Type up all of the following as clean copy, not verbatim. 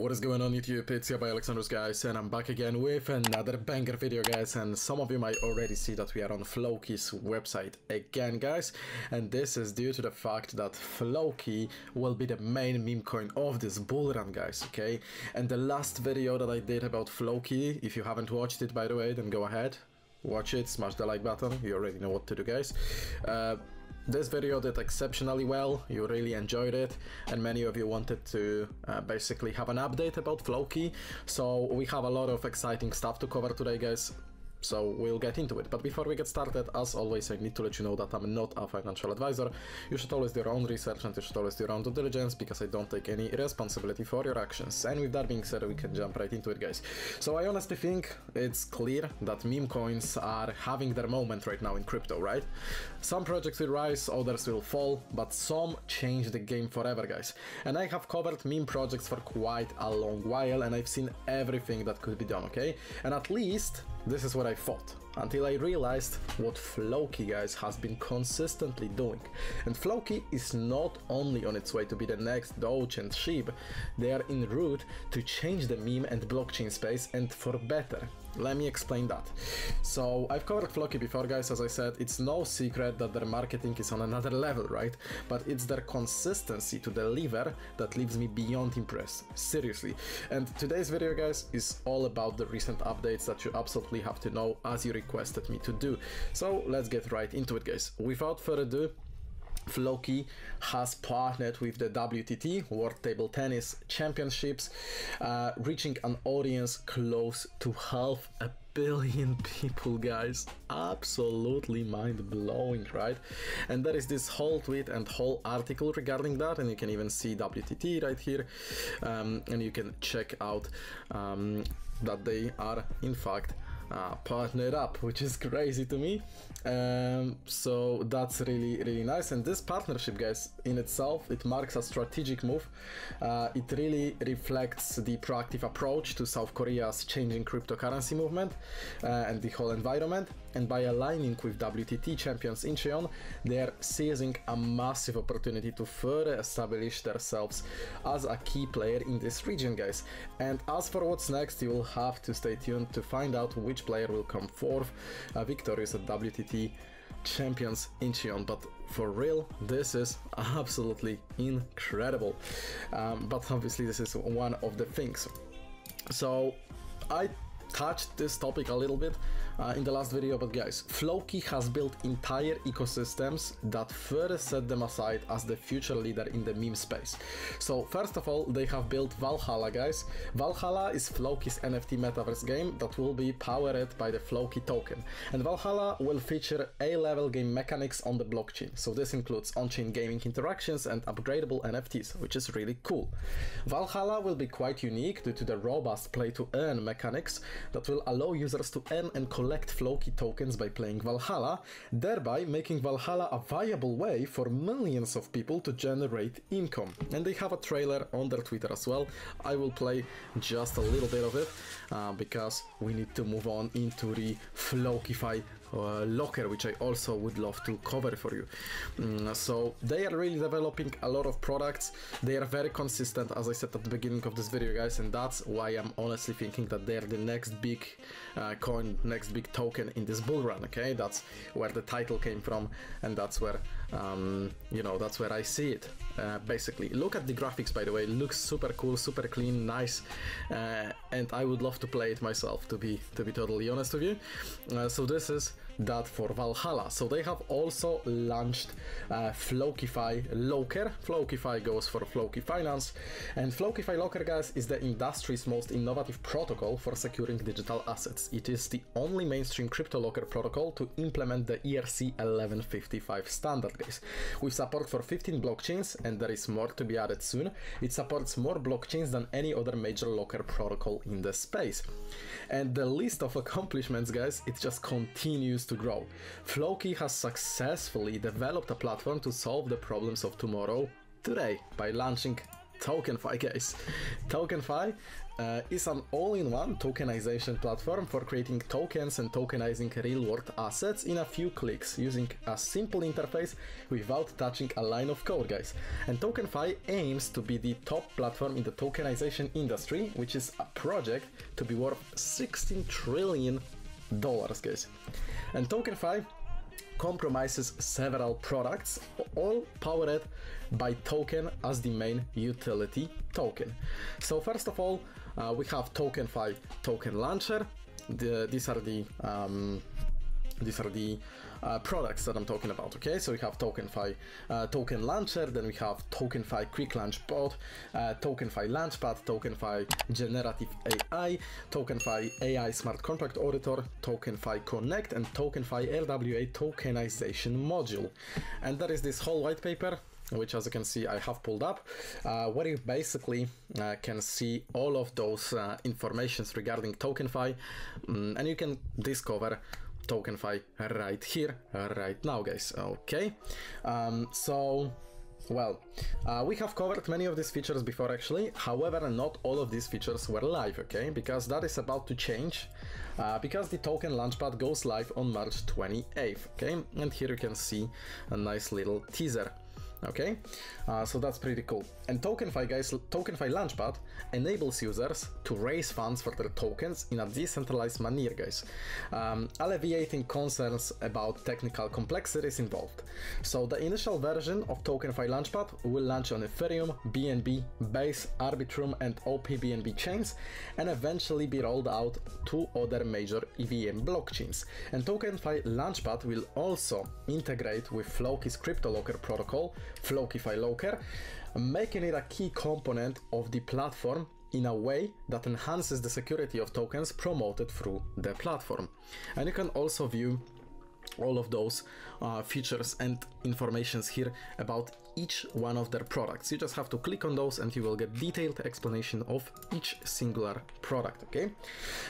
What is going on YouTube? It's your boy Alexandrus, guys, and I'm back again with another banger video, guys. And some of you might already see that we are on Floki's website again, guys, and this is due to the fact that Floki will be the main meme coin of this bull run, guys. Okay, and the last video that I did about Floki, if you haven't watched it, by the way, then go ahead, watch it, smash the like button. You already know what to do, guys. This video did exceptionally well, you really enjoyed it, and many of you wanted to basically have an update about Floki, so we have a lot of exciting stuff to cover today, guys. So we'll get into it. But before we get started, as always, I need to let you know that I'm not a financial advisor. You should always do your own research and you should always do your own due diligence, because I don't take any responsibility for your actions. And with that being said, we can jump right into it, guys. So I honestly think it's clear that meme coins are having their moment right now in crypto, right? Some projects will rise, others will fall, but some change the game forever, guys. And I have covered meme projects for quite a long while, and I've seen everything that could be done, okay? And at least this is what I thought, until I realized what Floki, guys, has been consistently doing. And Floki is not only on its way to be the next Doge and SHIB, they are en route to change the meme and blockchain space, and for better. Let me explain that. So I've covered Floki before, guys. As I said, it's no secret that their marketing is on another level, right? But it's their consistency to deliver that leaves me beyond impressed, seriously. And today's video, guys, is all about the recent updates that you absolutely have to know, as you requested me to do. So let's get right into it, guys. Without further ado, Floki has partnered with the WTT, World Table Tennis Championships, reaching an audience close to 500 million people, guys. Absolutely mind-blowing, right? And there is this whole tweet and whole article regarding that, and you can even see WTT right here, and you can check out that they are in fact partnered up, which is crazy to me. So that's really nice. And this partnership, guys, in itself, it marks a strategic move. It really reflects the proactive approach to South Korea's changing cryptocurrency movement and the whole environment. And by aligning with WTT champions Incheon, they are seizing a massive opportunity to further establish themselves as a key player in this region, guys. And as for what's next, you will have to stay tuned to find out which player will come forth victorious at WTT champions Incheon. But for real, this is absolutely incredible. But obviously this is one of the things. So I touched this topic a little bit in the last video, but guys, Floki has built entire ecosystems that further set them aside as the future leader in the meme space. So first of all, they have built Valhalla, guys. Valhalla is Floki's NFT metaverse game that will be powered by the Floki token, and Valhalla will feature A-level game mechanics on the blockchain. So this includes on-chain gaming interactions and upgradable NFTs, which is really cool. Valhalla will be quite unique due to the robust play-to-earn mechanics that will allow users to earn and collect Floki tokens by playing Valhalla, thereby making Valhalla a viable way for millions of people to generate income. And they have a trailer on their Twitter as well. I will play just a little bit of it because we need to move on into the Floki Locker, which I also would love to cover for you. So they are really developing a lot of products. They are very consistent, as I said at the beginning of this video, guys, and that's why I'm honestly thinking that they're the next big coin, next big token in this bull run. Okay, that's where the title came from, and that's where you know, that's where I see it. Basically, look at the graphics, by the way. It looks super cool, super clean, nice, and I would love to play it myself, to be totally honest with you. So this is that for Valhalla. So they have also launched Floki Locker. Floki goes for Floki Finance, and Floki Locker, guys, is the industry's most innovative protocol for securing digital assets. It is the only mainstream crypto locker protocol to implement the ERC 1155 standard, guys, with support for 15 blockchains, and there is more to be added soon. It supports more blockchains than any other major locker protocol in the space. And the list of accomplishments, guys, it just continues to grow. Floki has successfully developed a platform to solve the problems of tomorrow today by launching TokenFi, guys. TokenFi is an all-in-one tokenization platform for creating tokens and tokenizing real-world assets in a few clicks using a simple interface without touching a line of code, guys. And TokenFi aims to be the top platform in the tokenization industry, which is a project to be worth $16 trillion, guys. And TokenFi compromises several products, all powered by token as the main utility token. So first of all, we have TokenFi Token Launcher. These are the products that I'm talking about. Okay, so we have TokenFi Token Launcher, then we have TokenFi Quick Launch Bot, TokenFi Launchpad, TokenFi Generative AI, TokenFi AI Smart Contract Auditor, TokenFi Connect, and TokenFi RWA Tokenization Module. And there is this whole white paper, which, as you can see, I have pulled up, where you basically can see all of those informations regarding TokenFi, and you can discover TokenFi right here, right now, guys. Okay, we have covered many of these features before, actually. However, not all of these features were live, okay, because that is about to change, because the Token Launchpad goes live on March 28th, okay, and here you can see a nice little teaser. Okay, so that's pretty cool. And TokenFi, guys, TokenFi Launchpad enables users to raise funds for their tokens in a decentralized manner, guys, alleviating concerns about technical complexities involved. So the initial version of TokenFi Launchpad will launch on Ethereum, BNB, Base, Arbitrum, and OPBNB chains, and eventually be rolled out to other major EVM blockchains. And TokenFi Launchpad will also integrate with Floki's Crypto Locker protocol, Floki Locker, making it a key component of the platform in a way that enhances the security of tokens promoted through the platform. And you can also view all of those features and informations here about each one of their products. You just have to click on those and you will get detailed explanation of each singular product, okay?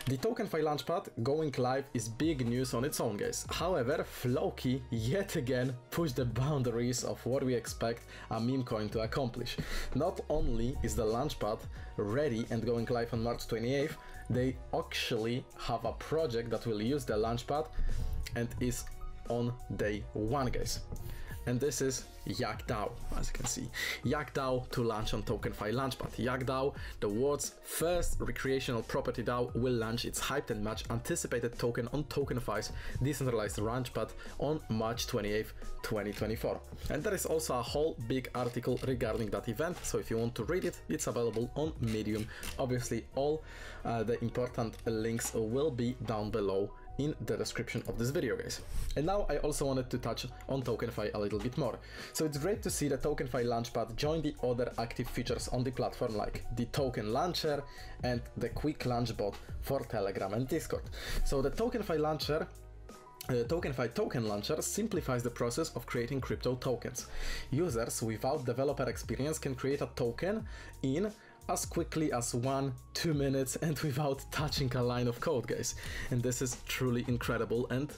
The TokenFi Launchpad going live is big news on its own, guys. However, Floki yet again pushed the boundaries of what we expect a meme coin to accomplish. Not only is the Launchpad ready and going live on March 28th, they actually have a project that will use the Launchpad and is on day one, guys. And this is YakDAO, as you can see. YakDAO to launch on TokenFi Launchpad. YakDAO, the world's first recreational property DAO, will launch its hyped and much anticipated token on TokenFi's decentralized Launchpad on March 28th, 2024. And there is also a whole big article regarding that event, so if you want to read it, it's available on Medium. Obviously, all the important links will be down below in the description of this video, guys. And now I also wanted to touch on TokenFi a little bit more. So it's great to see the TokenFi Launchpad join the other active features on the platform, like the Token Launcher and the Quick Launch Bot for Telegram and Discord. So the TokenFi Launcher TokenFi Token Launcher simplifies the process of creating crypto tokens. Users without developer experience can create a token in as quickly as 1-2 minutes and without touching a line of code, guys. And this is truly incredible and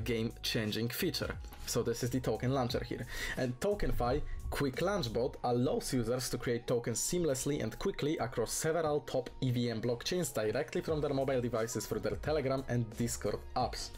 game-changing feature. So this is the Token Launcher here. And TokenFi Quick Launch Bot allows users to create tokens seamlessly and quickly across several top EVM blockchains directly from their mobile devices through their Telegram and Discord apps.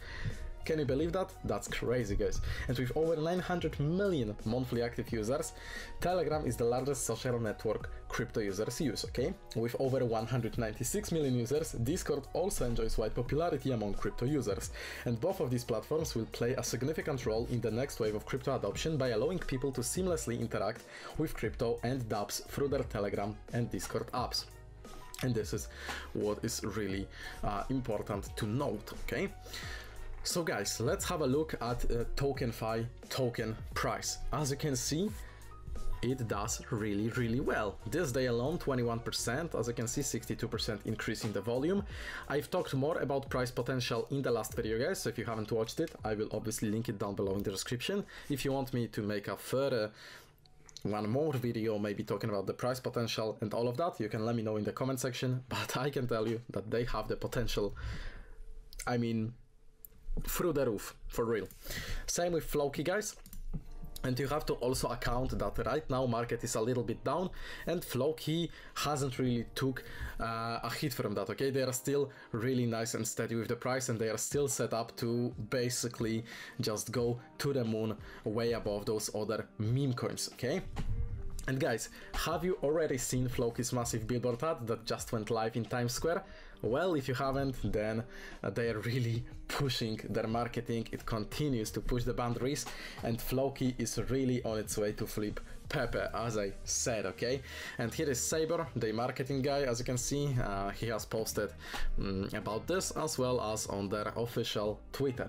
Can you believe that? That's crazy, guys. And with over 900 million monthly active users, Telegram is the largest social network crypto users use, okay? With over 196 million users, Discord also enjoys wide popularity among crypto users. And both of these platforms will play a significant role in the next wave of crypto adoption by allowing people to seamlessly interact with crypto and dApps through their Telegram and Discord apps. And this is what is really important to note, okay? So guys, let's have a look at TokenFi token price. As you can see, it does really well. This day alone, 21%, as you can see, 62% increase in the volume. I've talked more about price potential in the last video, guys, so if you haven't watched it, I will obviously link it down below in the description. If you want me to make a further one more video, maybe talking about the price potential and all of that, you can let me know in the comment section, but I can tell you that they have the potential, I mean, through the roof, for real. Same with Floki, guys. And you have to also account that right now market is a little bit down, and Floki hasn't really took a hit from that, okay? They are still really nice and steady with the price, and they are still set up to basically just go to the moon way above those other meme coins, okay? And guys, have you already seen Floki's massive billboard ad that just went live in Times Square? Well, if you haven't, then they are really pushing their marketing. It continues to push the boundaries, and Floki is really on its way to flip Pepe, as I said, okay? And here is Saber, the marketing guy. As you can see, he has posted about this as well as on their official Twitter.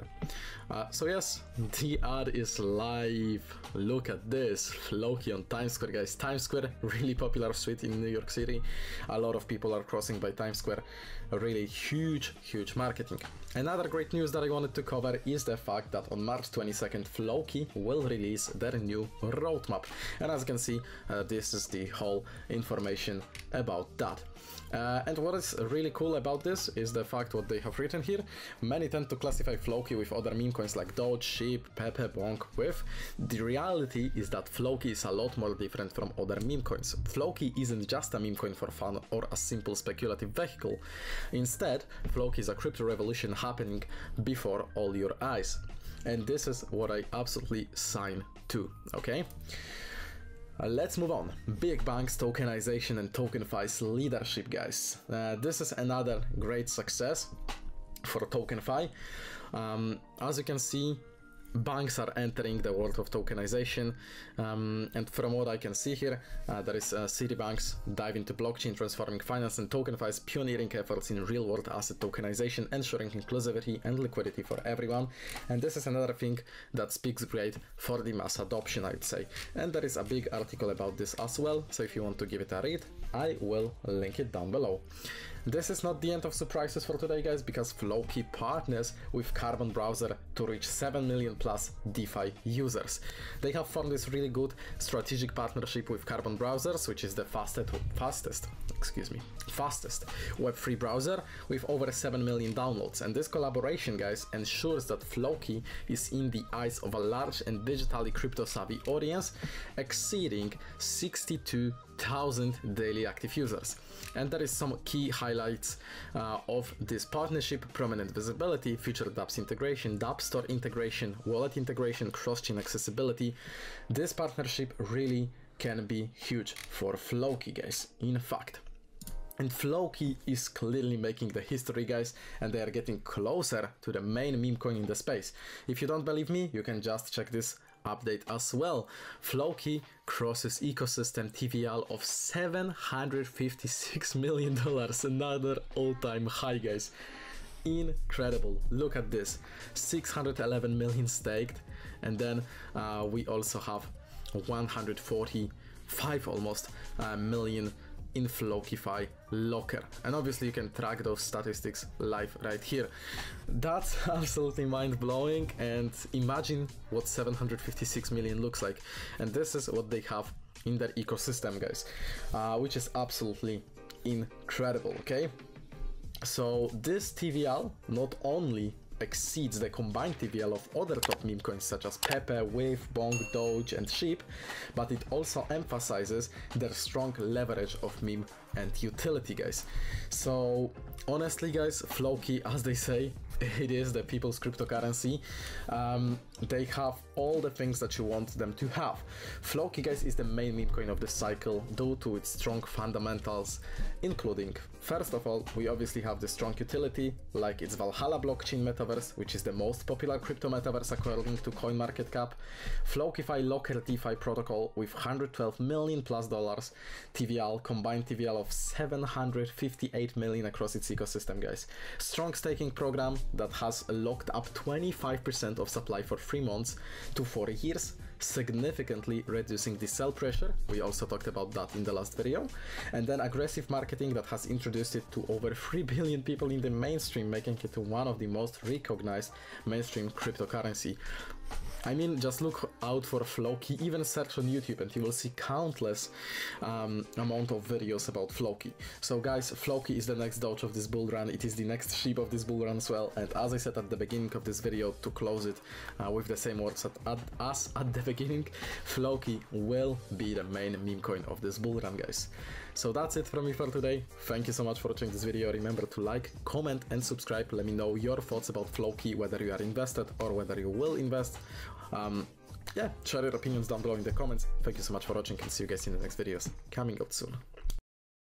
So yes, the ad is live. Look at this, Floki on Times Square, guys. Times Square, really popular street in New York City. A lot of people are crossing by Times Square. Really huge marketing. Another great news that I wanted to cover is the fact that on March 22nd, Floki will release their new roadmap. And as you can see, this is the whole information about that. And what is really cool about this is the fact what they have written here. Many tend to classify Floki with other meme coins like Doge, Sheep, Pepe, Bonk with. The reality is that Floki is a lot more different from other meme coins. Floki isn't just a meme coin for fun or a simple speculative vehicle. Instead, Floki is a crypto revolution happening before all your eyes. And this is what I absolutely sign to, okay? Let's move on. Big banks, tokenization, and TokenFi's leadership, guys. This is another great success for TokenFi. As you can see, banks are entering the world of tokenization, and from what I can see here, there is Citibank's dive into blockchain transforming finance, and TokenFi's pioneering efforts in real-world asset tokenization, ensuring inclusivity and liquidity for everyone. And this is another thing that speaks great for the mass adoption, I'd say. And there is a big article about this as well, so if you want to give it a read, I will link it down below. This is not the end of surprises for today, guys, because Floki partners with Carbon Browser to reach 7 million plus DeFi users. They have formed this really good strategic partnership with Carbon Browsers, which is the fastest Web3 browser with over 7 million downloads. And this collaboration, guys, ensures that Floki is in the eyes of a large and digitally crypto-savvy audience, exceeding 62,000 daily active users. And there is some key highlights of this partnership: prominent visibility, featured dApps integration, dApp Store integration, wallet integration, cross-chain accessibility. This partnership really can be huge for Floki, guys, in fact. And Floki is clearly making the history, guys, and they are getting closer to the main meme coin in the space. If you don't believe me, you can just check this update as well. Floki crosses ecosystem TVL of $756 million, another all-time high, guys. Incredible. Look at this, 611 million staked, and then we also have 145 almost million in Floki Locker, and obviously you can track those statistics live right here. That's absolutely mind-blowing, and imagine what 756 million looks like. And this is what they have in their ecosystem, guys, which is absolutely incredible, okay? So this TVL not only exceeds the combined TVL of other top meme coins such as Pepe, Wave, Bonk, Doge, and Sheep, but it also emphasizes their strong leverage of meme and utility, guys. So honestly, guys, Floki, as they say, it is the people's cryptocurrency. They have all the things that you want them to have. Floki, guys, is the main meme coin of the cycle due to its strong fundamentals, including, first of all, we obviously have the strong utility, like its Valhalla blockchain metaverse, which is the most popular crypto metaverse according to CoinMarketCap, Floki Locker DeFi protocol with $112 million plus TVL, combined TVL of 758 million across its ecosystem, guys. Strong staking program that has locked up 25% of supply for 3 months to 4 years, significantly reducing the sell pressure. We also talked about that in the last video. And then aggressive marketing that has introduced it to over 3 billion people in the mainstream, making it one of the most recognized mainstream cryptocurrency. I mean, just look out for Floki, even search on YouTube and you will see countless amount of videos about Floki. So guys, Floki is the next Doge of this bull run, it is the next sheep of this bull run as well, and as I said at the beginning of this video, to close it with the same words as at the beginning, Floki will be the main meme coin of this bull run, guys. So that's it from me for today. Thank you so much for watching this video. Remember to like, comment and subscribe. Let me know your thoughts about Floki, whether you are invested or whether you will invest. Yeah, share your opinions down below in the comments. Thank you so much for watching and see you guys in the next videos coming out soon.